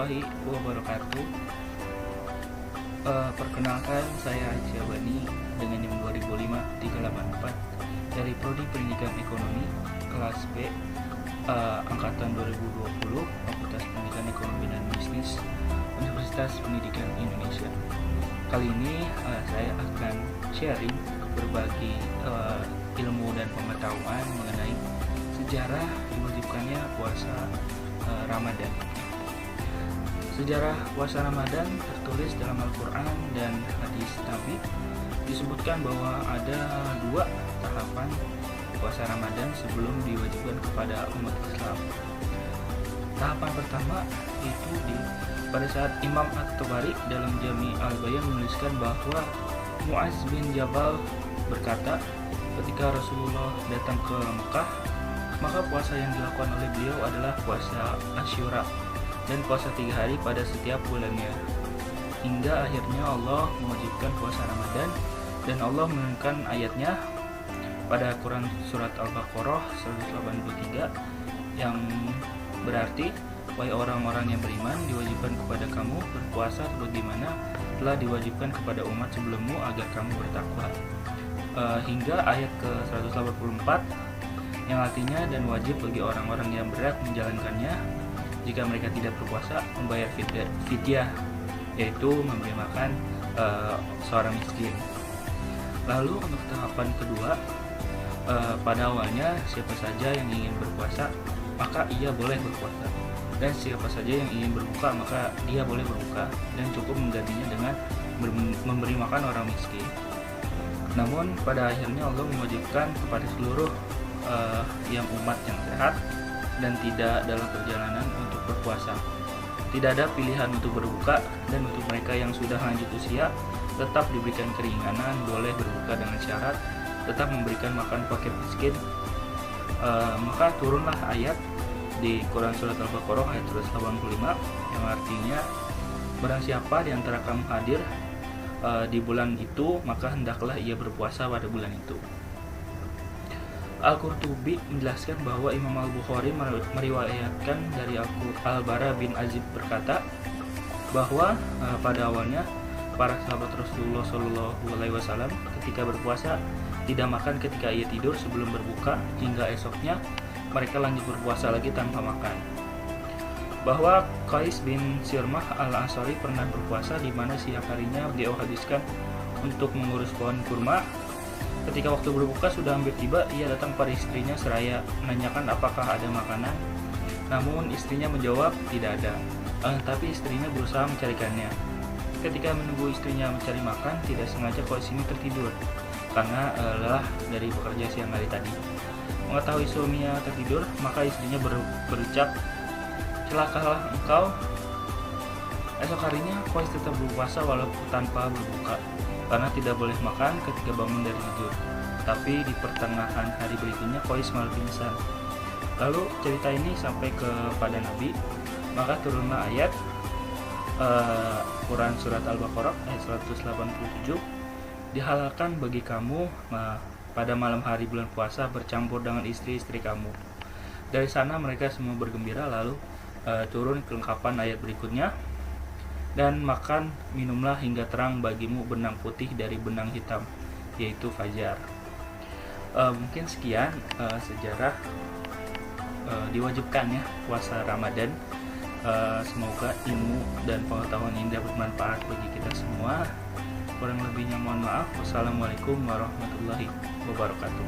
warahmatullahi wabarakatuh. Perkenalkan, saya Syabani dengan NIM 2505384 dari Prodi Pendidikan Ekonomi kelas B, angkatan 2020, Fakultas Pendidikan Ekonomi dan Bisnis, Universitas Pendidikan Indonesia. Kali ini saya akan sharing berbagi ilmu dan pengetahuan mengenai sejarah diwajibkannya puasa Ramadan. Sejarah puasa Ramadan tertulis dalam Al-Quran dan hadis Nabi. Disebutkan bahwa ada dua tahapan puasa Ramadan sebelum diwajibkan kepada umat Islam. Tahapan pertama itu pada saat Imam At-Tabari dalam Jami' Al-Bayan menuliskan bahwa Mu'az bin Jabal berkata, ketika Rasulullah datang ke Mekah, maka puasa yang dilakukan oleh beliau adalah puasa Asyura dan puasa 3 hari pada setiap bulannya, hingga akhirnya Allah mewajibkan puasa Ramadan. Dan Allah menurunkan ayatnya pada Quran surat Al-Baqarah 183 yang berarti, wahai orang-orang yang beriman, diwajibkan kepada kamu berpuasa sebagaimana telah diwajibkan kepada umat sebelummu agar kamu bertakwa, hingga ayat ke 184 yang artinya, dan wajib bagi orang-orang yang berat menjalankannya jika mereka tidak berpuasa membayar fidyah, yaitu memberi makan seorang miskin. Lalu untuk tahapan kedua, pada awalnya siapa saja yang ingin berpuasa maka ia boleh berpuasa, dan siapa saja yang ingin berbuka maka dia boleh berbuka, dan cukup menggantinya dengan memberi makan orang miskin. Namun pada akhirnya Allah mewajibkan kepada seluruh yang umat yang sehat dan tidak dalam perjalanan untuk berpuasa. Tidak ada pilihan untuk berbuka, dan untuk mereka yang sudah lanjut usia tetap diberikan keringanan, boleh berbuka dengan syarat tetap memberikan makan fakir miskin. Maka turunlah ayat di Quran surat Al-Baqarah ayat 185 yang artinya, barang siapa di antara kamu hadir di bulan itu, maka hendaklah ia berpuasa pada bulan itu. Al-Qurtubi menjelaskan bahwa Imam Al-Bukhari meriwayatkan dari Al-Bara bin Azib berkata bahwa pada awalnya para sahabat Rasulullah SAW ketika berpuasa tidak makan ketika ia tidur sebelum berbuka, hingga esoknya mereka lanjut berpuasa lagi tanpa makan. Bahwa Qais bin Sirmah Al-Ansari pernah berpuasa di mana siang harinya beliau habiskan untuk mengurus pohon kurma. Ketika waktu berbuka sudah hampir tiba, ia datang pada istrinya seraya menanyakan apakah ada makanan. Namun istrinya menjawab tidak ada, tapi istrinya berusaha mencarikannya. Ketika menunggu istrinya mencari makan, tidak sengaja Qais ini tertidur karena lelah dari bekerja siang hari tadi. Mengetahui suaminya tertidur, maka istrinya berucap, celakalah engkau. Esok harinya Qais tetap berpuasa walaupun tanpa berbuka, karena tidak boleh makan ketika bangun dari tidur. Tapi di pertengahan hari berikutnya Qais malah pingsan. Lalu cerita ini sampai kepada Nabi, maka turunlah ayat Quran surat Al-Baqarah ayat 187, dihalalkan bagi kamu pada malam hari bulan puasa bercampur dengan istri-istri kamu. Dari sana mereka semua bergembira. Lalu turun kelengkapan ayat berikutnya, dan makan minumlah hingga terang bagimu benang putih dari benang hitam, yaitu fajar. Mungkin sekian sejarah diwajibkannya puasa Ramadan. Semoga ilmu dan pengetahuan ini dapat bermanfaat bagi kita semua. Kurang lebihnya mohon maaf. Wassalamualaikum warahmatullahi wabarakatuh.